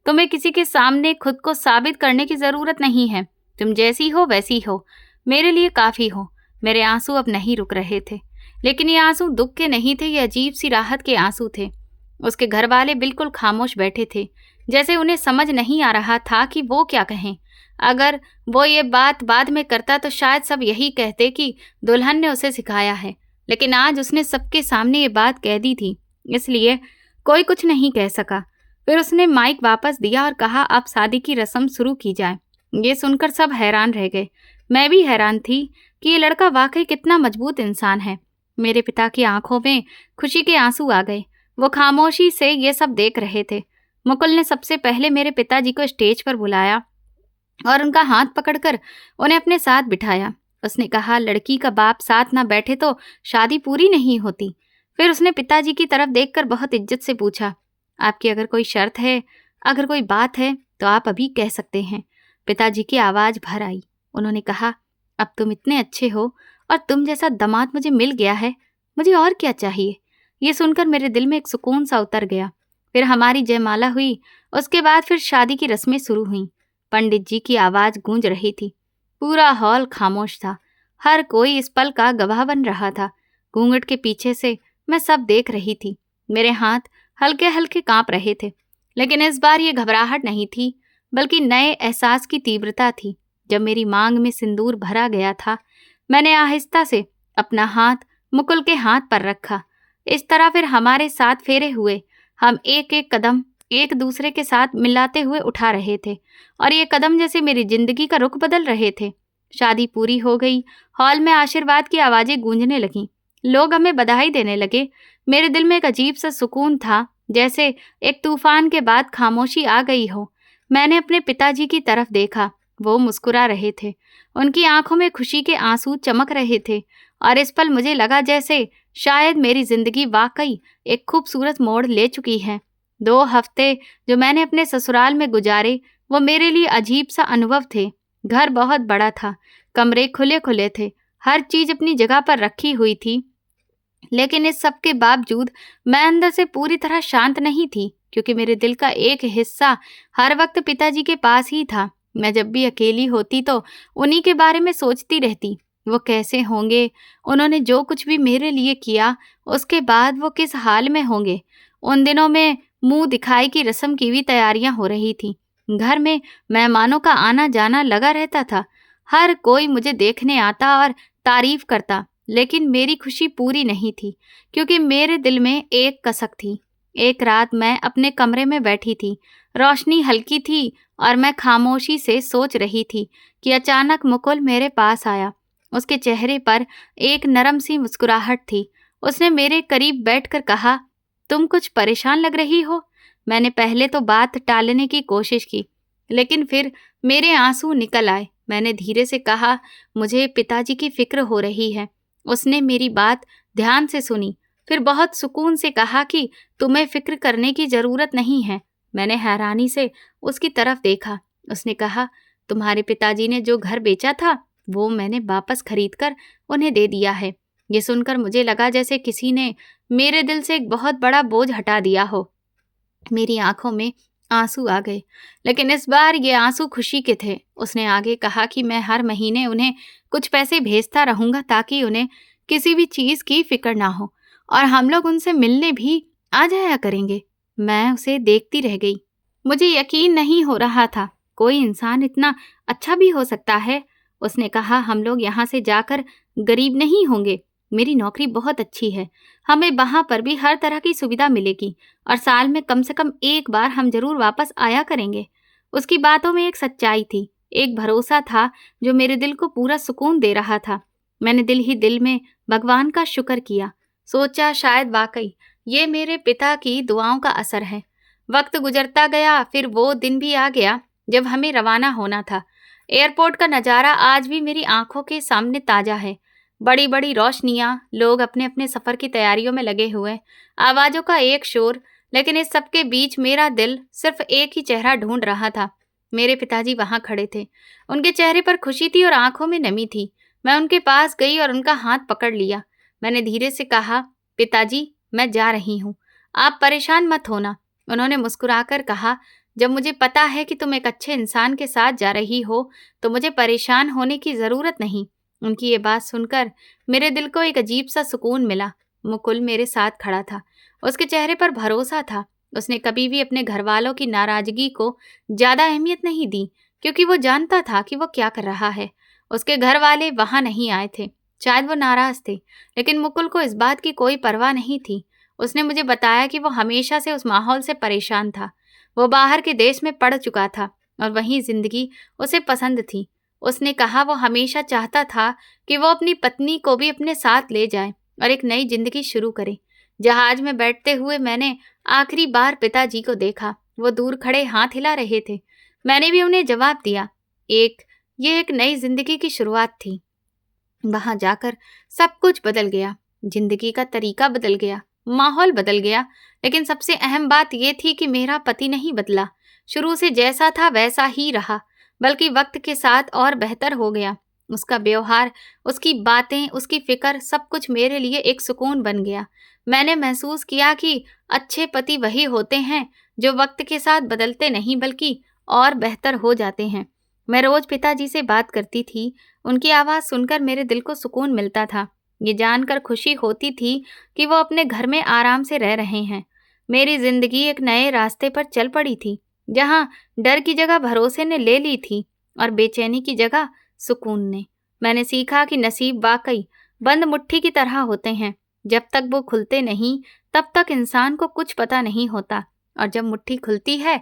तुम्हें किसी के सामने खुद को साबित करने की जरूरत नहीं है। तुम जैसी हो वैसी हो, मेरे लिए काफी हो। मेरे आंसू अब नहीं रुक रहे थे, लेकिन ये आंसू दुख के नहीं थे, ये अजीब सी राहत के आंसू थे। उसके घर वाले बिल्कुल खामोश बैठे थे, जैसे उन्हें समझ नहीं आ रहा था कि वो क्या कहें। अगर वो ये बात बाद में करता तो शायद सब यही कहते कि दुल्हन ने उसे सिखाया है, लेकिन आज उसने सबके सामने ये बात कह दी थी, इसलिए कोई कुछ नहीं कह सका। फिर उसने माइक वापस दिया और कहा, अब शादी की रस्म शुरू की जाए। ये सुनकर सब हैरान रह गए। मैं भी हैरान थी कि ये लड़का वाकई कितना मजबूत इंसान है। मेरे पिता की आंखों में खुशी के आंसू आ गए। वो खामोशी से ये सब देख रहे थे। मुकुल ने सबसे पहले मेरे पिताजी को स्टेज पर बुलाया और उनका हाथ पकड़कर उन्हें अपने साथ बिठाया। उसने कहा, लड़की का बाप साथ ना बैठे तो शादी पूरी नहीं होती। फिर उसने पिताजी की तरफ देखकर बहुत इज्जत से पूछा, आपकी अगर कोई शर्त है, अगर कोई बात है तो आप अभी कह सकते हैं। पिताजी की आवाज भर आई। उन्होंने कहा, अब तुम इतने अच्छे हो और तुम जैसा दामाद मुझे मिल गया है, मुझे और क्या चाहिए। ये सुनकर मेरे दिल में एक सुकून सा उतर गया। फिर हमारी जयमाला हुई। उसके बाद फिर शादी की रस्में शुरू हुईं। पंडित जी की आवाज गूंज रही थी। पूरा हॉल खामोश था। हर कोई इस पल का गवाह बन रहा था। घूंघट के पीछे से मैं सब देख रही थी। मेरे हाथ हल्के हल्के कांप रहे थे, लेकिन इस बार ये घबराहट नहीं थी, बल्कि नए एहसास की तीव्रता थी। जब मेरी मांग में सिंदूर भरा गया था, मैंने आहिस्ता से अपना हाथ मुकुल के हाथ पर रखा। इस तरह फिर हमारे 7 फेरे हुए। हम एक एक कदम एक दूसरे के साथ मिलाते हुए उठा रहे थे और ये कदम जैसे मेरी जिंदगी का रुख बदल रहे थे। शादी पूरी हो गई। हॉल में आशीर्वाद की आवाजें गूंजने लगीं। लोग हमें बधाई देने लगे। मेरे दिल में एक अजीब सा सुकून था, जैसे एक तूफान के बाद खामोशी आ गई हो। मैंने अपने पिताजी की तरफ देखा। वो मुस्कुरा रहे थे। उनकी आंखों में खुशी के आंसू चमक रहे थे और इस पल मुझे लगा जैसे शायद मेरी जिंदगी वाकई एक खूबसूरत मोड़ ले चुकी है। 2 हफ्ते जो मैंने अपने ससुराल में गुजारे, वो मेरे लिए अजीब सा अनुभव थे। घर बहुत बड़ा था, कमरे खुले खुले थे, हर चीज अपनी जगह पर रखी हुई थी, लेकिन इस सब के बावजूद मैं अंदर से पूरी तरह शांत नहीं थी, क्योंकि मेरे दिल का एक हिस्सा हर वक्त पिताजी के पास ही था। मैं जब भी अकेली होती तो उन्हीं के बारे में सोचती रहती। वो कैसे होंगे, उन्होंने जो कुछ भी मेरे लिए किया, उसके बाद वो किस हाल में होंगे। उन दिनों में मुंह दिखाई की रस्म की भी तैयारियां हो रही थी। घर में मेहमानों का आना जाना लगा रहता था। हर कोई मुझे देखने आता और तारीफ करता, लेकिन मेरी खुशी पूरी नहीं थी, क्योंकि मेरे दिल में एक कसक थी। एक रात मैं अपने कमरे में बैठी थी, रोशनी हल्की थी और मैं खामोशी से सोच रही थी कि अचानक मुकुल मेरे पास आया। उसके चेहरे पर एक नरम सी मुस्कुराहट थी। उसने मेरे करीब बैठकर कहा, तुम कुछ परेशान लग रही हो। मैंने पहले तो बात टालने की कोशिश की, लेकिन फिर मेरे आंसू निकल आए। मैंने धीरे से कहा, मुझे पिताजी की फिक्र हो रही है। उसने मेरी बात ध्यान से सुनी, फिर बहुत सुकून से कहा कि तुम्हें फिक्र करने की जरूरत नहीं है। मैंने हैरानी से उसकी तरफ देखा। उसने कहा, तुम्हारे पिताजी ने जो घर बेचा था वो मैंने वापस खरीद कर उन्हें दे दिया है। ये सुनकर मुझे लगा जैसे किसी ने मेरे दिल से एक बहुत बड़ा बोझ हटा दिया हो। मेरी आंखों में आंसू आ गए, लेकिन इस बार ये आंसू खुशी के थे। उसने आगे कहा कि मैं हर महीने उन्हें कुछ पैसे भेजता रहूंगा ताकि उन्हें किसी भी चीज की फिक्र ना हो, और हम लोग उनसे मिलने भी आ जाया करेंगे। मैं उसे देखती रह गई। मुझे यकीन नहीं हो रहा था, कोई इंसान इतना अच्छा भी हो सकता है। उसने कहा, हम लोग यहाँ से जाकर गरीब नहीं होंगे। मेरी नौकरी बहुत अच्छी है, हमें वहाँ पर भी हर तरह की सुविधा मिलेगी, और साल में कम से कम एक बार हम जरूर वापस आया करेंगे। उसकी बातों में एक सच्चाई थी, एक भरोसा था जो मेरे दिल को पूरा सुकून दे रहा था। मैंने दिल ही दिल में भगवान का शुक्र किया। सोचा, शायद वाकई ये मेरे पिता की दुआओं का असर है। वक्त गुजरता गया, फिर वो दिन भी आ गया जब हमें रवाना होना था। एयरपोर्ट का नज़ारा आज भी मेरी आंखों के सामने ताज़ा है। बड़ी बड़ी रोशनियां, लोग अपने अपने सफ़र की तैयारियों में लगे हुए, आवाज़ों का एक शोर, लेकिन इस सब के बीच मेरा दिल सिर्फ एक ही चेहरा ढूंढ रहा था। मेरे पिताजी वहां खड़े थे। उनके चेहरे पर खुशी थी और आंखों में नमी थी। मैं उनके पास गई और उनका हाथ पकड़ लिया। मैंने धीरे से कहा, पिताजी, मैं जा रही हूँ, आप परेशान मत होना। उन्होंने मुस्कुराकर कहा, जब मुझे पता है कि तुम एक अच्छे इंसान के साथ जा रही हो तो मुझे परेशान होने की ज़रूरत नहीं। उनकी ये बात सुनकर मेरे दिल को एक अजीब सा सुकून मिला। मुकुल मेरे साथ खड़ा था। उसके चेहरे पर भरोसा था। उसने कभी भी अपने घर वालों की नाराजगी को ज़्यादा अहमियत नहीं दी, क्योंकि वो जानता था कि वो क्या कर रहा है। उसके घर वाले वहाँ नहीं आए थे, शायद वो नाराज थे, लेकिन मुकुल को इस बात की कोई परवाह नहीं थी। उसने मुझे बताया कि वो हमेशा से उस माहौल से परेशान था। वो बाहर के देश में पढ़ चुका था और वहीं जिंदगी उसे पसंद थी। उसने कहा, वो हमेशा चाहता था कि वो अपनी पत्नी को भी अपने साथ ले जाए और एक नई जिंदगी शुरू करे। जहाज में बैठते हुए मैंने आखिरी बार पिताजी को देखा। वो दूर खड़े हाथ हिला रहे थे। मैंने भी उन्हें जवाब दिया। ये एक नई जिंदगी की शुरुआत थी। वहां जाकर सब कुछ बदल गया। जिंदगी का तरीका बदल गया, माहौल बदल गया, लेकिन सबसे अहम बात यह थी कि मेरा पति नहीं बदला। शुरू से जैसा था वैसा ही रहा, बल्कि वक्त के साथ और बेहतर हो गया। उसका व्यवहार, उसकी बातें, उसकी फिक्र, सब कुछ मेरे लिए एक सुकून बन गया। मैंने महसूस किया कि अच्छे पति वही होते हैं जो वक्त के साथ बदलते नहीं बल्कि और बेहतर हो जाते हैं। मैं रोज पिताजी से बात करती थी। उनकी आवाज़ सुनकर मेरे दिल को सुकून मिलता था। ये जानकर खुशी होती थी कि वो अपने घर में आराम से रह रहे हैं। मेरी जिंदगी एक नए रास्ते पर चल पड़ी थी, जहाँ डर की जगह भरोसे ने ले ली थी और बेचैनी की जगह सुकून ने। मैंने सीखा कि नसीब वाकई बंद मुट्ठी की तरह होते हैं। जब तक वो खुलते नहीं तब तक इंसान को कुछ पता नहीं होता, और जब मुट्ठी खुलती है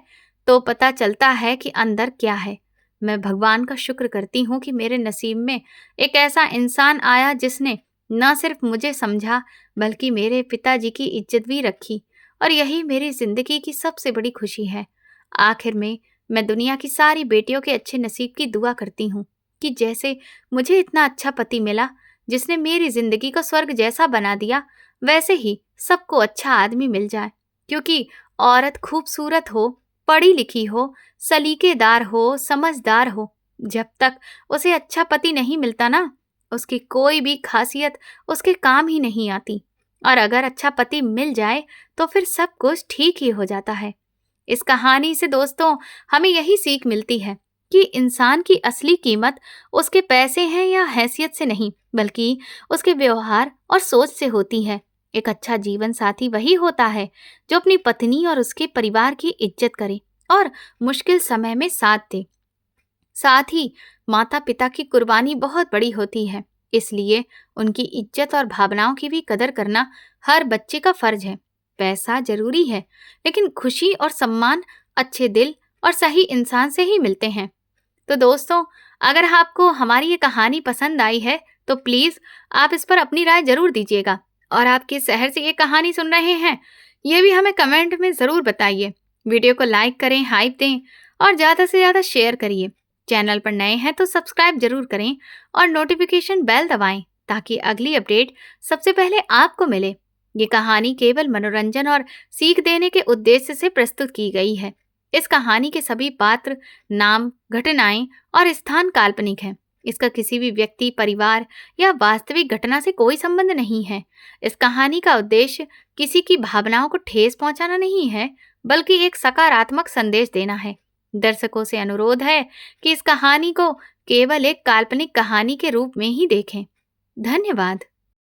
तो पता चलता है कि अंदर क्या है। मैं भगवान का शुक्र करती हूँ कि मेरे नसीब में एक ऐसा इंसान आया जिसने न सिर्फ मुझे समझा बल्कि मेरे पिताजी की इज्जत भी रखी, और यही मेरी जिंदगी की सबसे बड़ी खुशी है। आखिर में मैं दुनिया की सारी बेटियों के अच्छे नसीब की दुआ करती हूँ कि जैसे मुझे इतना अच्छा पति मिला जिसने मेरी जिंदगी को स्वर्ग जैसा बना दिया, वैसे ही सबको अच्छा आदमी मिल जाए। क्योंकि औरत खूबसूरत हो, पढ़ी लिखी हो, सलीकेदार हो, समझदार हो, जब तक उसे अच्छा पति नहीं मिलता ना, उसकी कोई भी खासियत उसके काम ही नहीं आती। और अगर अच्छा पति मिल जाए तो फिर सब कुछ ठीक ही हो जाता है। इस कहानी से दोस्तों हमें यही सीख मिलती है कि इंसान की असली कीमत उसके पैसे हैं या हैसियत से नहीं, बल्कि उसके व्यवहार और सोच से होती है। एक अच्छा जीवन साथी वही होता है जो अपनी पत्नी और उसके परिवार की इज्जत करे, और मुश्किल समय में साथ दे। साथ ही माता पिता की कुर्बानी बहुत बड़ी होती है, इसलिए उनकी इज्जत और भावनाओं की भी कदर करना हर बच्चे का फर्ज है। पैसा जरूरी है, लेकिन खुशी और सम्मान अच्छे दिल और सही इंसान से ही मिलते हैं। तो दोस्तों, अगर आपको हमारी ये कहानी पसंद आई है तो प्लीज आप इस पर अपनी राय जरूर दीजिएगा। और आप किस शहर से ये कहानी सुन रहे हैं, ये भी हमें कमेंट में जरूर बताइए। वीडियो को लाइक करें, हाइप दें और ज्यादा से ज्यादा शेयर करिए। चैनल पर नए हैं तो सब्सक्राइब जरूर करें और नोटिफिकेशन बेल दबाएं ताकि अगली अपडेट सबसे पहले आपको मिले। ये कहानी केवल मनोरंजन और सीख देने के उद्देश्य से प्रस्तुत की गई है। इस कहानी के सभी पात्र, नाम, घटनाएं और स्थान काल्पनिक हैं। इसका किसी भी व्यक्ति, परिवार या वास्तविक घटना से कोई संबंध नहीं है। इस कहानी का उद्देश्य किसी की भावनाओं को ठेस पहुंचाना नहीं है, बल्कि एक सकारात्मक संदेश देना है। दर्शकों से अनुरोध है कि इस कहानी को केवल एक काल्पनिक कहानी के रूप में ही देखें। धन्यवाद।